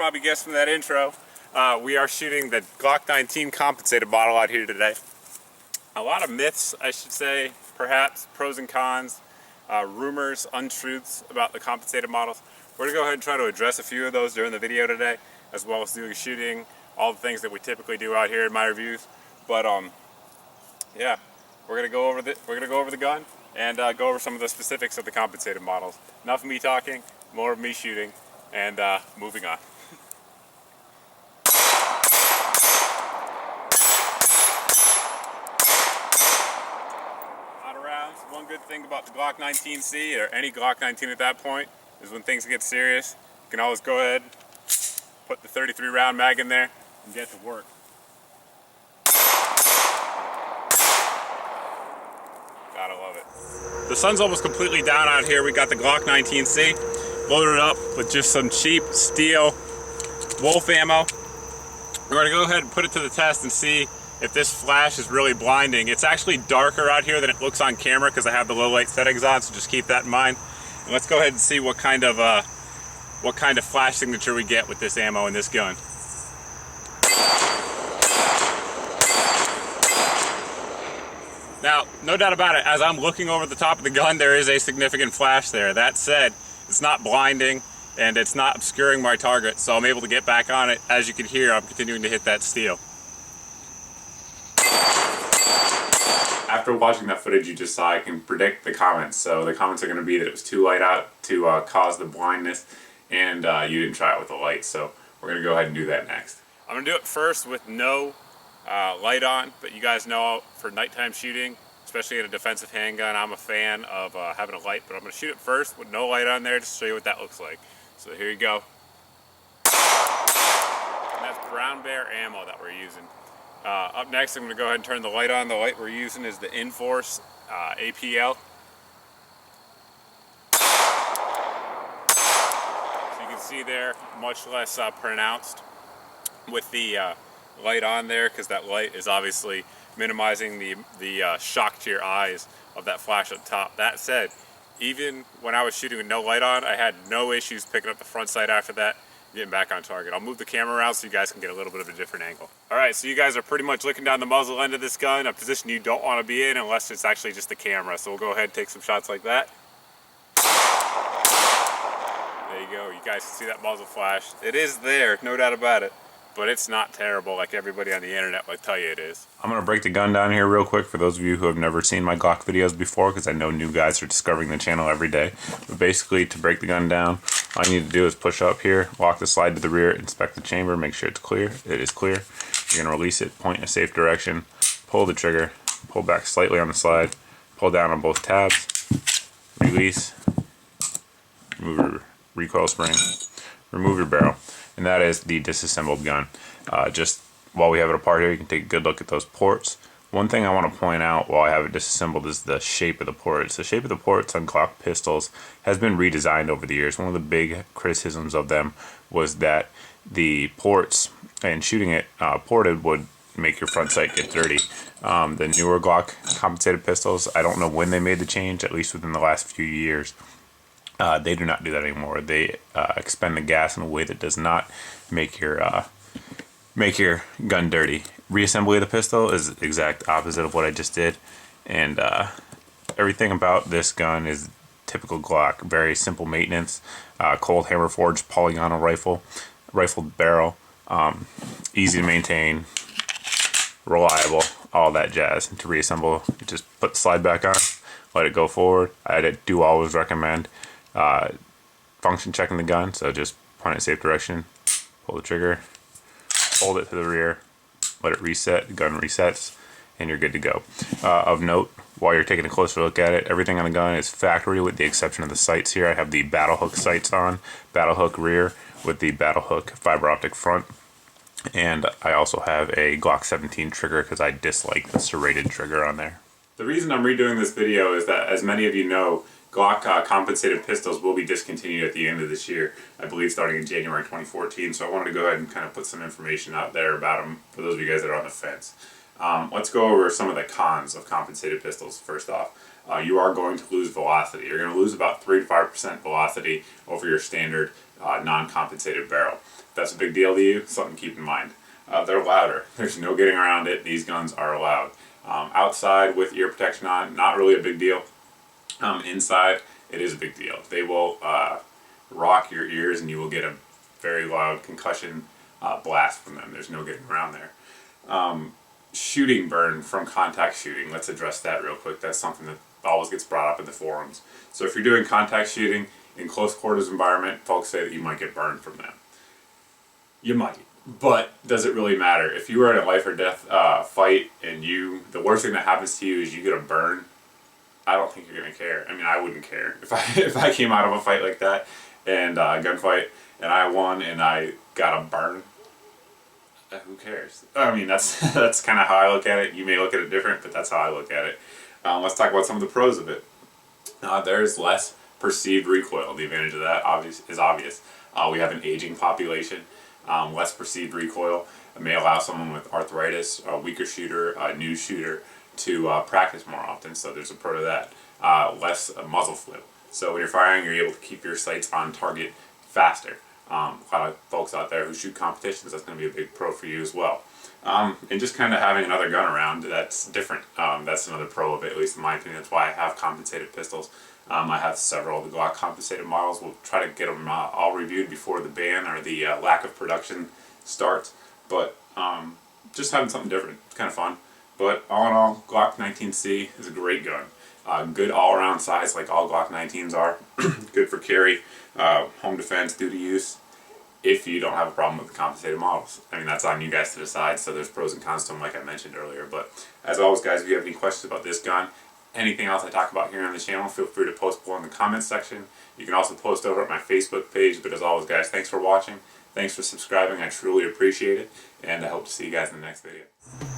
probably guessed from that intro, we are shooting the Glock 19 compensated model out here today. A lot of myths, I should say, perhaps, pros and cons, rumors, untruths about the compensated models. We're going to go ahead and try to address a few of those during the video today, as well as doing shooting, all the things that we typically do out here in my reviews. But yeah, we're going to go over the gun and go over some of the specifics of the compensated models. Enough of me talking, more of me shooting, and moving on. Out of rounds. One good thing about the Glock 19C, or any Glock 19 at that point, is when things get serious, you can always go ahead, put the 33 round mag in there, and get to work. Gotta love it. The sun's almost completely down out here. We got the Glock 19C loaded up with just some cheap steel wolf ammo. We're gonna go ahead and put it to the test and see if this flash is really blinding. It's actually darker out here than it looks on camera because I have the low light settings on, so just keep that in mind. And let's go ahead and see what kind of flash signature we get with this ammo in this gun. Now, no doubt about it, as I'm looking over the top of the gun, there is a significant flash there. That said, it's not blinding and it's not obscuring my target, so I'm able to get back on it. As you can hear, I'm continuing to hit that steel. After watching that footage you just saw, I can predict the comments. So the comments are going to be that it was too light out to cause the blindness, and you didn't try it with the light. So we're going to go ahead and do that next. I'm going to do it first with no light on, but you guys know for nighttime shooting, especially in a defensive handgun, I'm a fan of having a light, but I'm going to shoot it first with no light on there just to show you what that looks like. So here you go. And that's brown bear ammo that we're using. Up next, I'm going to go ahead and turn the light on. The light we're using is the Inforce APL. So you can see there, much less pronounced with the light on there, because that light is obviously minimizing the shock to your eyes of that flash at the top. That said, even when I was shooting with no light on, I had no issues picking up the front sight after that, getting back on target. I'll move the camera around so you guys can get a little bit of a different angle. Alright, so you guys are pretty much looking down the muzzle end of this gun, a position you don't want to be in unless it's actually just the camera. So we'll go ahead and take some shots like that. There you go, you guys can see that muzzle flash. It is there, no doubt about it, but it's not terrible like everybody on the internet will tell you it is. I'm going to break the gun down here real quick for those of you who have never seen my Glock videos before, because I know new guys are discovering the channel every day. But basically, to break the gun down, all you need to do is push up here, lock the slide to the rear, inspect the chamber, make sure it's clear. It is clear. You're going to release it, point in a safe direction, pull the trigger, pull back slightly on the slide, pull down on both tabs, release, remove your recoil spring, remove your barrel. And that is the disassembled gun. Just while we have it apart here, you can take a good look at those ports. One thing I want to point out while I have it disassembled is the shape of the ports. The shape of the ports on Glock pistols has been redesigned over the years. One of the big criticisms of them was that the ports and shooting it ported would make your front sight get dirty. The newer Glock compensated pistols, I don't know when they made the change, at least within the last few years. They do not do that anymore. They expend the gas in a way that does not make your gun dirty. Reassembly of the pistol is the exact opposite of what I just did, and everything about this gun is typical Glock. Very simple maintenance, cold hammer forged polygonal rifled barrel, easy to maintain, reliable, all that jazz. And to reassemble, you just put the slide back on, let it go forward. I do always recommend function checking the gun, so just point in a safe direction, pull the trigger, hold it to the rear, let it reset, the gun resets, and you're good to go. Of note, while you're taking a closer look at it, everything on the gun is factory with the exception of the sights here. I have the battle hook sights on, battle hook rear with the battle hook fiber optic front, and I also have a Glock 17 trigger because I dislike the serrated trigger on there. The reason I'm redoing this video is that, as many of you know, Glock compensated pistols will be discontinued at the end of this year, I believe starting in January 2014, so I wanted to go ahead and kind of put some information out there about them for those of you guys that are on the fence. Let's go over some of the cons of compensated pistols. First off, you are going to lose velocity. You're going to lose about 3 to 5% velocity over your standard non-compensated barrel. that's a big deal to you, something to keep in mind. They're louder. There's no getting around it. These guns are loud. Outside with ear protection on, not really a big deal. Inside, it is a big deal. They will rock your ears and you will get a very loud concussion blast from them. There's no getting around there. Shooting burn from contact shooting. Let's address that real quick. That's something that always gets brought up in the forums. So if you're doing contact shooting in close quarters environment, folks say that you might get burned from them. You might. But does it really matter? If you are in a life or death fight and the worst thing that happens to you is you get a burn, I don't think you're gonna care. I mean, I wouldn't care if I came out of a fight like that and a gunfight and I won and I got a burn. Who cares? I mean, that's kind of how I look at it. You may look at it different, but that's how I look at it. Let's talk about some of the pros of it. There's less perceived recoil. The advantage of that is obvious. We have an aging population. Less perceived recoil. It may allow someone with arthritis, a weaker shooter, a new shooter to practice more often, so there's a pro to that. Less muzzle flip. So when you're firing, you're able to keep your sights on target faster. A lot of folks out there who shoot competitions, that's going to be a big pro for you as well. And just kind of having another gun around, that's different. That's another pro of it, at least in my opinion. That's why I have compensated pistols. I have several of the Glock compensated models. We'll try to get them all reviewed before the ban or the lack of production starts. But just having something different. It's kind of fun. But all in all, Glock 19C is a great gun. Good all-around size like all Glock 19s are. Good for carry, home defense, duty use, if you don't have a problem with the compensated models. I mean, that's on you guys to decide, so there's pros and cons to them like I mentioned earlier. But as always, guys, if you have any questions about this gun, anything else I talk about here on the channel, feel free to post below in the comments section. You can also post over at my Facebook page. But as always, guys, thanks for watching. Thanks for subscribing. I truly appreciate it. And I hope to see you guys in the next video.